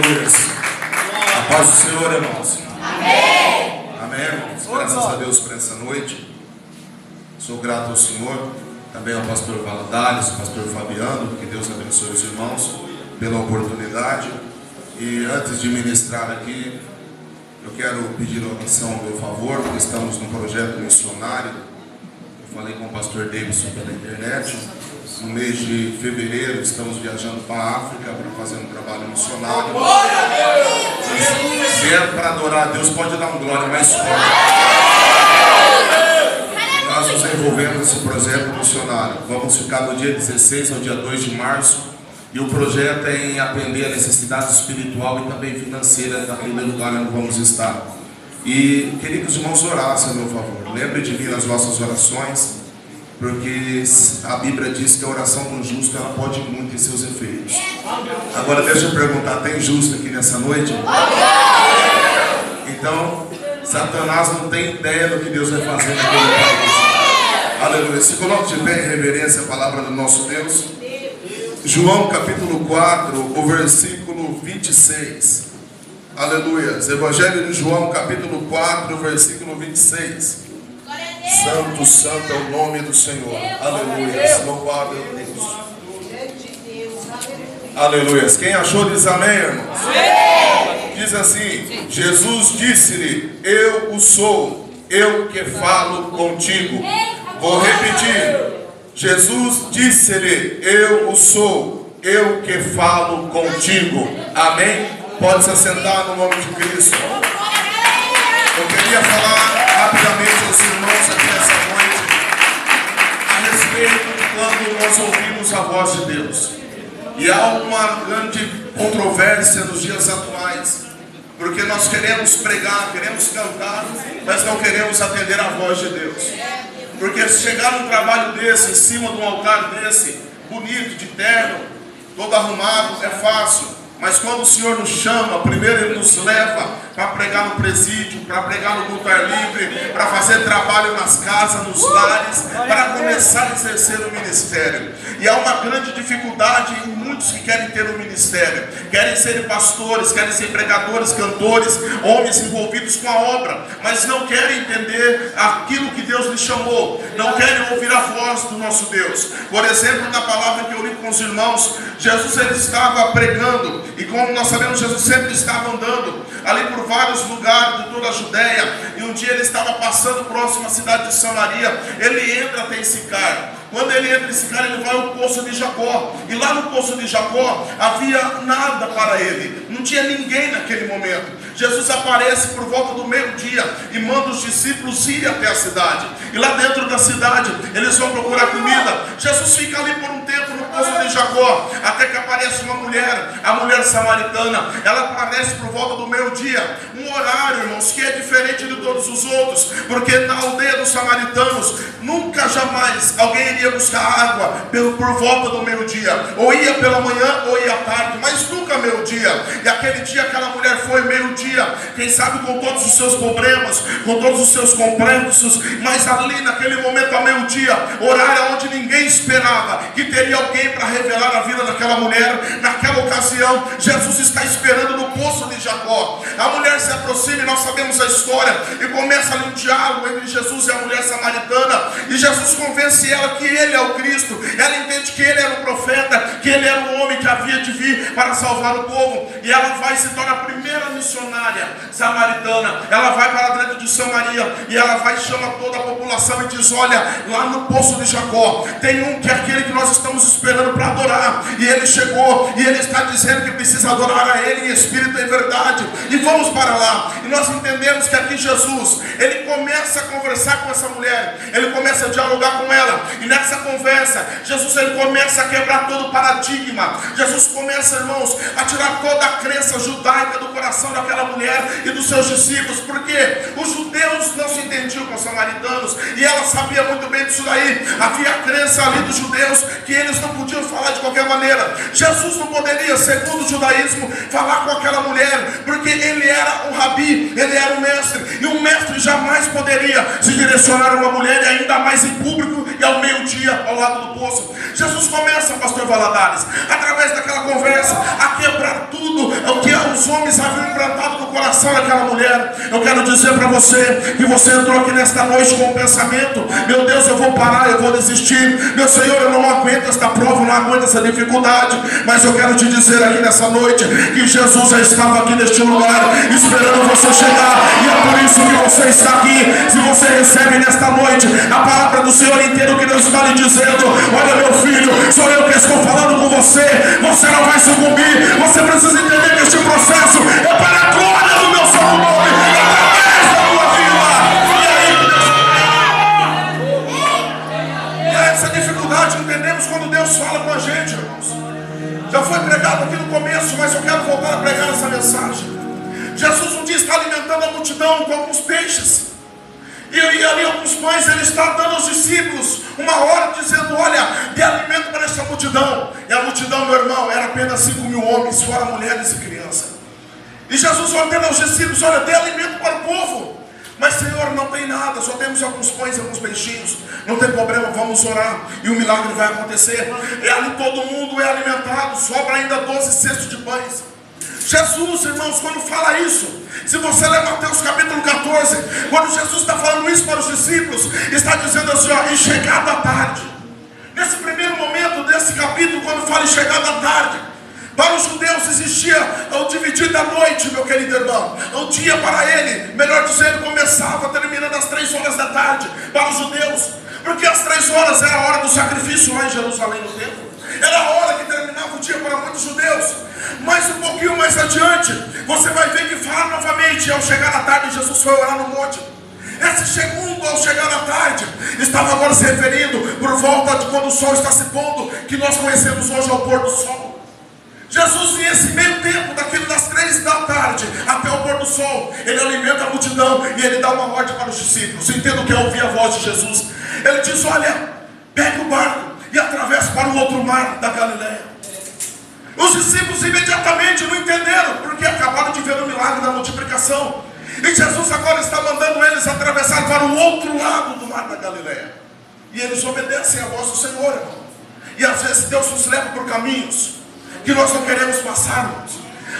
Aleluia. A paz do Senhor, irmãos. Amém. Amém, irmãos. Graças a Deus por essa noite. Sou grato ao Senhor, também ao pastor Valadares, ao pastor Fabiano. Que Deus abençoe os irmãos pela oportunidade. E antes de ministrar aqui, eu quero pedir oração ao meu favor, porque estamos num projeto missionário. Eu falei com o pastor Davidson pela internet. No mês de fevereiro estamos viajando para a África para fazer um trabalho missionário. Se é para adorar a Deus, pode dar um glória mais forte. Nós nos envolvemos nesse projeto missionário. Vamos ficar do dia 16 ao dia 2 de março. E o projeto é em atender a necessidade espiritual e também financeira daquele lugar onde vamos estar. E queria que os irmãos orassem a meu favor. Lembre de mim nas vossas orações, porque a Bíblia diz que a oração do justo ela pode muito em seus efeitos. Agora deixa eu perguntar, tem justo aqui nessa noite? Então, Satanás não tem ideia do que Deus vai fazer naquele país. Aleluia. Se coloque de pé em reverência à palavra do nosso Deus. João capítulo 4, o versículo 26. Aleluia. Evangelho de João capítulo 4, versículo 26. Santo, santo é o nome do Senhor. Aleluia. Louvado é Deus. Aleluia. Quem achou diz amém, irmãos? Diz assim: Jesus disse-lhe: eu o sou, eu que falo contigo. Vou repetir. Jesus disse-lhe: eu o sou, eu que falo contigo. Amém? Pode se assentar no nome de Cristo. Eu queria falar rapidamente aos irmãos aqui nessa noite a respeito de quando nós ouvimos a voz de Deus. E há uma grande controvérsia nos dias atuais, porque nós queremos pregar, queremos cantar, mas não queremos atender a voz de Deus. Porque se chegar num trabalho desse, em cima de um altar desse, bonito, de terno, todo arrumado, é fácil. Mas quando o Senhor nos chama, primeiro Ele nos leva para pregar no presídio, para pregar no culto ar livre, para fazer trabalho nas casas, nos lares, para começar a exercer o ministério. E há uma grande dificuldade em muitos que querem ter um ministério. Querem ser pastores, querem ser pregadores, cantores, homens envolvidos com a obra, mas não querem entender aquilo que Deus lhes chamou. Não querem ouvir a voz do nosso Deus. Por exemplo, na palavra que eu li com os irmãos, Jesus ele estava pregando. E como nós sabemos, Jesus sempre estava andando ali por vários lugares de toda a Judéia. E um dia ele estava passando próximo à cidade de Samaria. Ele entra até Sicar. Quando ele entra em Sicar, ele vai ao poço de Jacó. E lá no poço de Jacó havia nada para ele. Não tinha ninguém naquele momento. Jesus aparece por volta do meio-dia e manda os discípulos ir até a cidade. E lá dentro da cidade eles vão procurar comida. Jesus fica ali por um tempo no poço de Jacó, até que aparece uma mulher, a mulher samaritana. Ela aparece por volta do meio-dia. Um horário, irmãos, que é diferente de todos os outros, porque na aldeia dos samaritanos nunca jamais alguém iria buscar água por volta do meio-dia. Ou ia pela manhã ou ia à tarde, mas nunca meio-dia. E aquele dia aquela mulher foi meio-dia, quem sabe com todos os seus problemas, com todos os seus complexos, mas ali naquele momento ao meio-dia, horário onde ninguém esperava que teria alguém para revelar a vida daquela mulher. Naquela ocasião, Jesus está esperando no poço de Jacó. A mulher se aproxima e nós sabemos a história, e começa ali um diálogo entre Jesus e a mulher samaritana, e Jesus convence ela que ele é o Cristo. Ela entende que ele era o profeta, que ele era o homem que havia de vir para salvar o povo, e ela vai e se torna a primeira missionária samaritana. Ela vai para dentro de Samaria e ela vai e chama toda a população e diz: olha, lá no poço de Jacó tem um que é aquele que nós estamos esperando para adorar, e ele chegou e ele está dizendo que precisa adorar a ele em espírito e em verdade, e vamos para lá. E nós entendemos que aqui Jesus, ele começa a conversar com essa mulher, ele começa a dialogar com ela, e nessa conversa Jesus ele começa a quebrar todo o paradigma. Jesus começa, irmãos, a tirar toda a crença judaica do coração daquela mulher e dos seus discípulos, porque os judeus não se entendiam com os samaritanos, e ela sabia muito bem disso daí. Havia a crença ali dos judeus que eles não podiam falar de qualquer maneira. Jesus não poderia, segundo o judaísmo, falar com aquela mulher, porque ele era um rabi, ele era um mestre, e um mestre jamais poderia se direcionar a uma mulher, e ainda mais em público e ao meio-dia ao lado do poço. Jesus começa, pastor Valadares, através daquela conversa, cabeça, a quebrar tudo o que os homens haviam implantado no coração daquela mulher. Eu quero dizer para você que você entrou aqui nesta noite com um pensamento: meu Deus, eu vou parar, eu vou desistir, meu Senhor, eu não aguento esta prova, eu não aguento essa dificuldade. Mas eu quero te dizer aqui nessa noite que Jesus já estava aqui neste lugar esperando você chegar, e é por isso que você está aqui. Se você recebe nesta noite a palavra do Senhor inteiro, que Deus está lhe dizendo: olha, meu filho, sou eu que estou falando com você, você não vai sucumbir. Você precisa entender que este processo é para a glória do meu santo nome, através da tua vida. E aí essa dificuldade entendemos quando Deus fala com a gente, irmãos. Já foi pregado aqui no começo, mas eu quero voltar a pregar essa mensagem. Jesus um dia está alimentando a multidão com alguns peixes, e ali alguns pães. Ele está dando aos discípulos uma ordem, dizendo: olha, dê alimento para essa multidão. E a multidão, meu irmão, era apenas 5.000 homens, fora mulheres e crianças. E Jesus ordena aos discípulos: olha, dê alimento para o povo. Mas, Senhor, não tem nada, só temos alguns pães e alguns peixinhos. Não tem problema, vamos orar e o milagre vai acontecer. E ali todo mundo é alimentado, sobra ainda 12 cestos de pães. Jesus, irmãos, quando fala isso, se você ler Mateus capítulo 14, quando Jesus está falando isso para os discípulos, está dizendo assim: ó, em chegada a tarde. Nesse primeiro momento desse capítulo, quando fala em chegada a tarde, para os judeus existia o dividir da noite, meu querido irmão. O dia para ele, melhor dizendo, começava terminando às 3 horas da tarde para os judeus, porque às 3 horas era a hora do sacrifício lá em Jerusalém, no templo. Era a hora que terminava o dia para muitos judeus. Mas um pouquinho mais adiante, você vai ver que fala novamente: ao chegar à tarde, Jesus foi orar no monte. Esse segundo, ao chegar à tarde, estava agora se referindo por volta de quando o sol está se pondo, que nós conhecemos hoje ao pôr do sol. Jesus, nesse meio tempo, daquilo das 3 da tarde até o pôr do sol, ele alimenta a multidão e ele dá uma ordem para os discípulos. Entendo que é ouvir a voz de Jesus. Ele diz: olha, pegue o barco e atravesse para o outro mar da Galileia. Os discípulos imediatamente não entenderam, porque acabaram de ver o milagre da multiplicação. E Jesus agora está mandando eles atravessar para o outro lado do mar da Galileia. E eles obedecem à voz do Senhor, irmão. E às vezes Deus nos leva por caminhos que nós não queremos passarmos.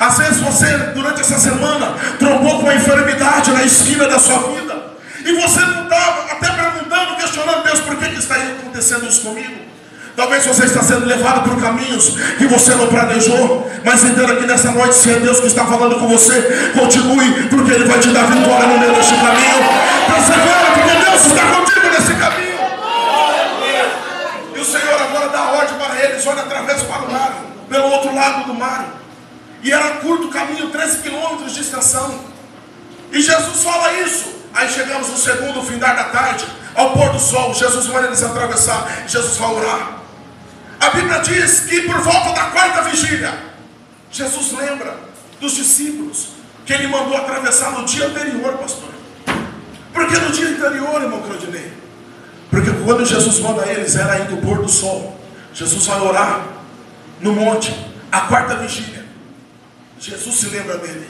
Às vezes você, durante essa semana, trombou com uma enfermidade na esquina da sua vida, e você não estava até perguntando, questionando: Deus, por que está acontecendo isso comigo? Talvez você está sendo levado por caminhos que você não planejou. Mas entenda que nessa noite, se é Deus que está falando com você, continue, porque Ele vai te dar vitória no meio deste caminho. Persevera, porque Deus está contigo nesse caminho. E o Senhor agora dá a ordem para eles: olha, atravessa para o mar, pelo outro lado do mar. E era curto o caminho, 13 quilômetros de extensão. E Jesus fala isso. Aí chegamos no segundo findar da tarde, ao pôr do sol. Jesus manda eles atravessar. Jesus vai orar. A Bíblia diz que por volta da 4ª vigília, Jesus lembra dos discípulos que Ele mandou atravessar no dia anterior, pastor. Por que no dia anterior, irmão Claudinei? Porque quando Jesus manda eles, era ainda o pôr do sol. Jesus vai orar no monte, a 4ª vigília. Jesus se lembra dele.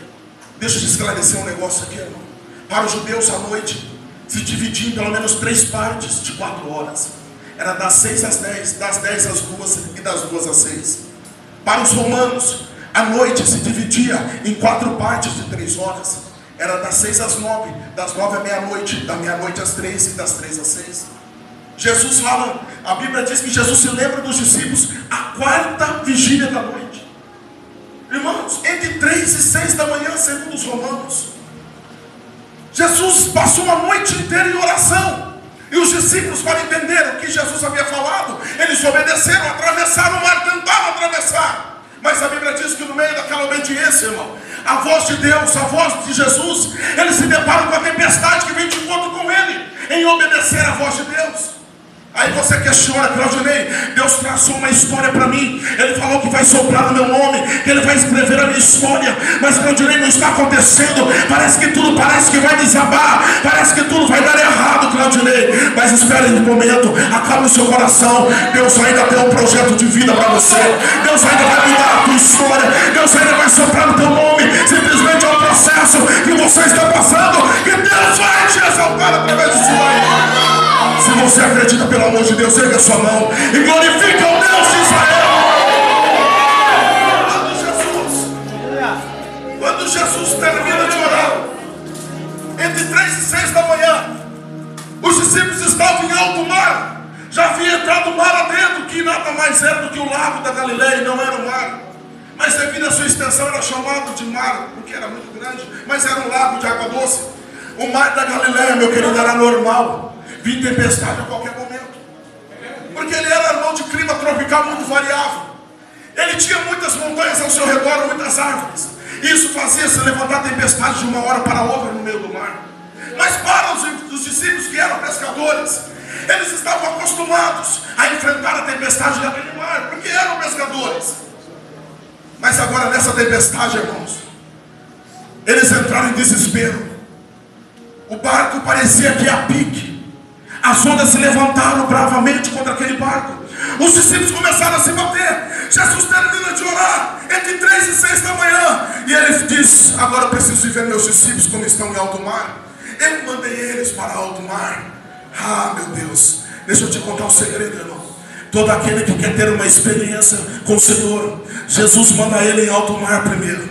Deixa eu te esclarecer um negócio aqui, irmão. Para os judeus, a noite se dividia em pelo menos 3 partes de 4 horas. Era das 6 às 10, das 10 às 2 e das 2 às 6. Para os romanos, a noite se dividia em 4 partes de 3 horas. Era das 6 às 9, das 9 à meia-noite, da meia-noite às 3 e das 3 às 6. Jesus fala, a Bíblia diz que Jesus se lembra dos discípulos a 4ª vigília da noite. Irmãos, entre 3 e 6 da manhã, segundo os romanos. Jesus passou a noite inteira em oração. E os discípulos, para entender o que Jesus havia falado, eles obedeceram, atravessaram o mar, tentaram atravessar. Mas a Bíblia diz que no meio daquela obediência, irmão, a voz de Deus, a voz de Jesus, eles se deparam com a tempestade que vem de encontro com ele, em obedecer a voz de Deus. Aí você questiona: Claudinei, Deus traçou uma história para mim. Ele falou que vai soprar no meu nome, que Ele vai escrever a minha história. Mas, Claudinei, não está acontecendo. Parece que vai desabar. Parece que tudo vai dar errado, Claudinei. Mas espere um momento, acalme o seu coração. Deus ainda tem um projeto de vida para você. Deus ainda vai mudar a tua história. Deus ainda vai soprar no teu nome. Simplesmente é um processo que você está passando, que Deus vai te exaltar através disso aí. Se você acredita, pelo amor de Deus, erga a sua mão e glorifica o Deus de Israel. estavam em alto mar. Já havia entrado o mar adentro, que nada mais era do que o lago da Galileia, e não era o mar. Mas devido à sua extensão era chamado de mar, porque era muito grande, mas era um lago de água doce. O mar da Galileia, meu querido, era normal. Vinha tempestade a qualquer momento. Porque ele era irmão de clima tropical muito variável. Ele tinha muitas montanhas ao seu redor, muitas árvores. Isso fazia se levantar tempestade de uma hora para outra no meio do mar. Mas para os discípulos que eram pescadores, eles estavam acostumados a enfrentar a tempestade daquele mar, porque eram pescadores. Mas agora nessa tempestade, irmãos, eles entraram em desespero. O barco parecia que ia a pique. As ondas se levantaram bravamente contra aquele barco. Os discípulos começaram a se bater. Jesus termina de orar entre 3 e 6 da manhã. E ele diz: agora eu preciso ver meus discípulos como estão em alto mar. Eu mandei eles para alto mar. Ah, meu Deus, deixa eu te contar um segredo, irmão. Todo aquele que quer ter uma experiência com o Senhor, Jesus manda ele em alto mar primeiro.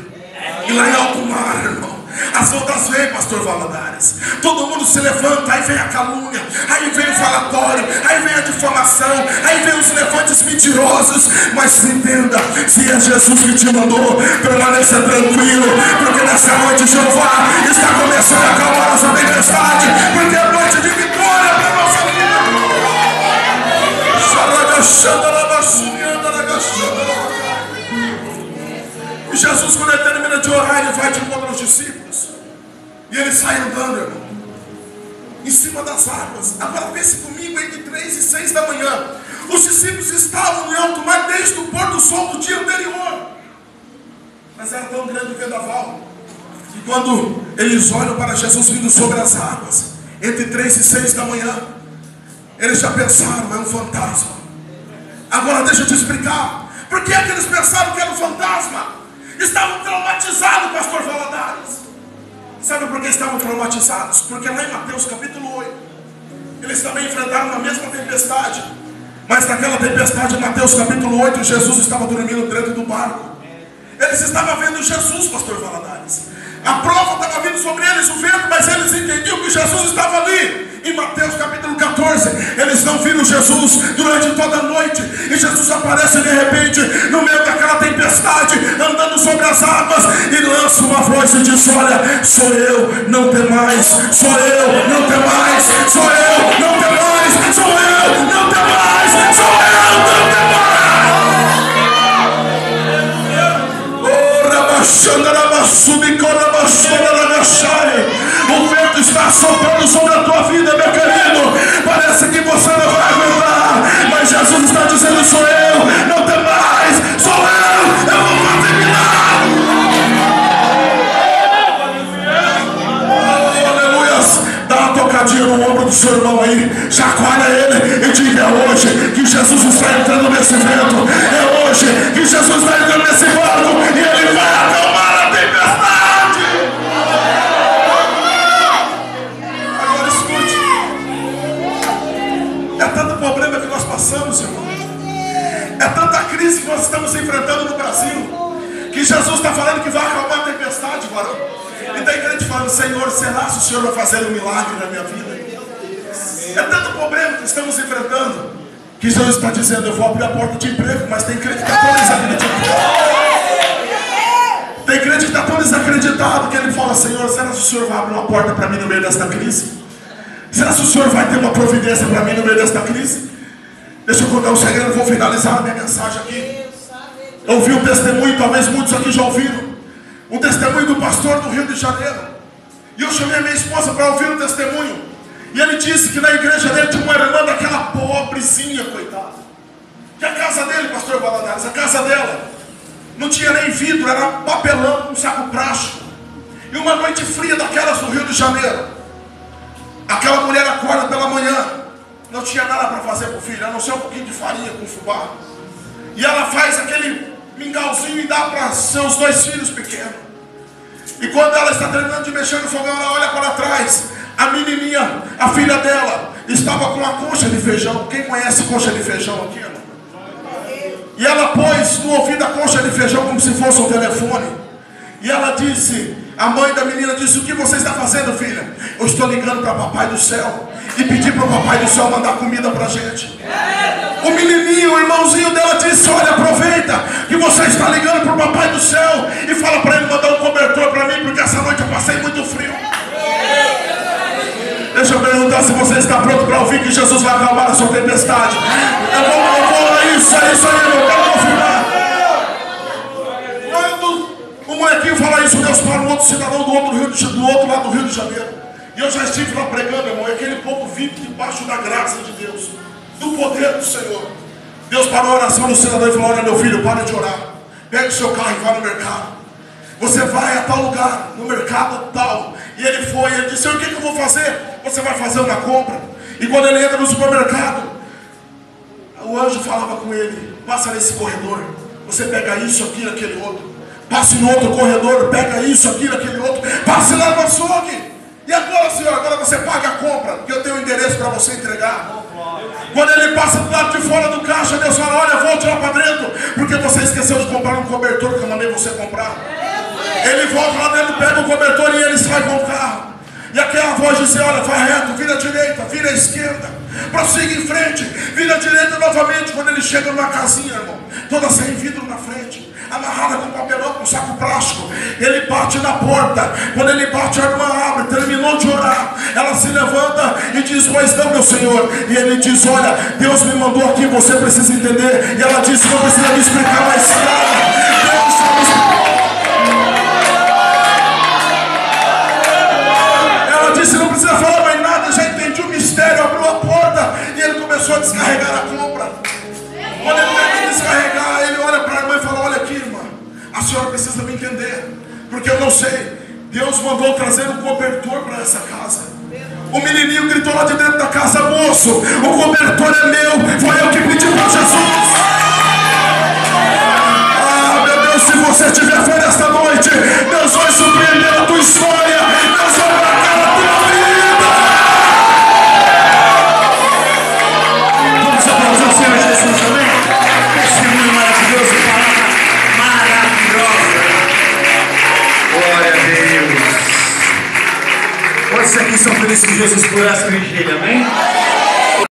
E lá em alto mar, irmão, as ondas vêm, pastor Valadares. Todo mundo se levanta, aí vem a calúnia, aí vem o falatório, aí vem a difamação, aí vem os levantes mentirosos. Mas entenda, se é Jesus que te mandou, permaneça tranquilo, porque nessa noite Jeová está começando a acalmar essa tempestade, porque é noite de vitória para a nossa vida. E Jesus, quando ele termina de orar, ele vai de encontro aos discípulos. E ele sai andando, irmão, em cima das águas. Agora pense comigo, entre 3 e 6 da manhã. Os discípulos estavam em alto mar desde o pôr do sol do dia anterior. Mas era tão grande o vendaval. E quando eles olham para Jesus vindo sobre as águas, entre 3 e 6 da manhã, eles já pensaram: é um fantasma. Agora deixa eu te explicar. Por que é que eles pensaram que era um fantasma? Estavam traumatizados, pastor Valadares. Sabe por que estavam traumatizados? Porque lá em Mateus capítulo 8, eles também enfrentaram a mesma tempestade. Mas naquela tempestade, em Mateus capítulo 8, Jesus estava dormindo dentro do barco. Eles estavam vendo Jesus, pastor Valadares. A prova estava vindo sobre eles, o vento, mas eles entendiam que Jesus estava ali. Em Mateus capítulo 14, eles não viram Jesus durante toda a noite. E Jesus aparece de repente no meio daquela tempestade, andando sobre as águas, e lança uma voz e diz: olha, sou eu, não tem mais. Sou eu, não tem mais. Sou eu, não tem mais. Sou eu, não tem mais. Sou eu, não tem mais. O vento está soprando sobre a tua vida, meu querido. Parece que você não vai aguentar, mas Jesus está dizendo: sou eu, não tem mais. Sou eu vou fazer milagre. Aleluia. Dá uma tocadinha no ombro do seu irmão aí, chacoalha ele e diga: é hoje que Jesus está entrando nesse vento. É hoje que Jesus está entrando nesse barco e ele vai acalmar a tempestade. Agora escute. É tanto problema que nós passamos, irmão. É tanta crise que nós estamos enfrentando no Brasil, que Jesus está falando que vai acalmar a tempestade, varão. E tem crente falando: Senhor, será que o Senhor vai fazer um milagre na minha vida? É tanto problema que estamos enfrentando, que Jesus está dizendo: eu vou abrir a porta de emprego. Mas tem crente que está tão desacreditado. Tem crente que está tão desacreditado que ele fala: Senhor, será que o Senhor vai abrir uma porta para mim no meio desta crise? Será que o Senhor vai ter uma providência para mim no meio desta crise? Deixa eu contar um segredo, vou finalizar a minha mensagem aqui. Eu ouvi um testemunho, talvez muitos aqui já ouviram, um testemunho do pastor do Rio de Janeiro. E eu chamei a minha esposa para ouvir o testemunho. E ele disse que na igreja dele tinha uma irmã daquela pobrezinha, coitada. Que a casa dele, pastor Valadares, a casa dela não tinha nem vidro, era papelão, um saco plástico. E uma noite fria daquelas no Rio de Janeiro, aquela mulher acorda pela manhã, não tinha nada para fazer para o filho, a não ser um pouquinho de farinha com fubá. E ela faz aquele mingauzinho e dá para seus 2 filhos pequenos. E quando ela está terminando de mexer no fogão, ela olha para trás. A menininha, a filha dela, estava com uma concha de feijão. Quem conhece concha de feijão aqui, irmão? E ela pôs no ouvido a concha de feijão como se fosse um telefone. E ela disse, a mãe da menina disse: o que você está fazendo, filha? Eu estou ligando para papai do céu. e pedir para o Papai do Céu mandar comida para a gente. O menininho, o irmãozinho dela disse: olha, aproveita que você está ligando para o Papai do Céu e fala para ele mandar um cobertor para mim, porque essa noite eu passei muito frio. Deixa eu perguntar se você está pronto para ouvir que Jesus vai acalmar a sua tempestade. Eu vou isso aí, eu quero confirmar. Quando o molequinho fala isso, Deus para um outro cidadão do outro lado do Rio de Janeiro. E eu já estive lá pregando, irmão, e aquele povo vive debaixo da graça de Deus, do poder do Senhor. Deus parou a oração do cidadão e falou: olha, meu filho, para de orar. Pega o seu carro e vá no mercado. Você vai a tal lugar, no mercado tal. E ele foi, ele disse: o que eu vou fazer? Você vai fazer uma compra. E quando ele entra no supermercado, o anjo falava com ele: passa nesse corredor, você pega isso, aquilo, aquele outro. Passe no outro corredor, pega isso, aquilo, aquele outro. Passe lá no açougue. E agora, senhor, agora você paga a compra, que eu tenho o endereço para você entregar. Quando ele passa do lado de fora do caixa, Deus fala: olha, volte lá para dentro, porque você esqueceu de comprar um cobertor que eu mandei você comprar. Ele volta lá dentro, pega o cobertor e ele sai com o carro. E aquela voz diz: olha, vai reto, vira à direita, vira à esquerda, prossiga em frente, vira à direita novamente. Quando ele chega numa casinha, irmão, toda sem vidro na frente, amarrada com papelão, com saco plástico, ele bate na porta. Quando ele bate, a irmã abre, terminou de orar, ela se levanta e diz: pois não, meu Senhor. E ele diz: olha, Deus me mandou aqui, você precisa entender. E ela disse: não precisa me explicar mais nada. Deus está me explicando. Ela disse: não precisa falar mais nada, já entendi o mistério. Abriu a porta e ele começou a descarregar a compra. Quando ele termina de descarregar, ele olha para a irmã e fala: olha aqui, irmã, a senhora precisa me entender, porque eu não sei. Deus mandou trazer um cobertor para essa casa. O menininho gritou lá de dentro da casa: moço, o cobertor é meu, foi eu que pedi para Jesus. Ah, meu Deus, se você tiver fé nesta noite, Deus vai surpreender a tua história, Deus vai marcar a tua vida. Vamos aplaudir o Senhor Jesus também? Testemunho maravilhoso, palavra maravilhosa. Glória a Deus. Quantos aqui são felizes com Jesus por essa vigília, amém?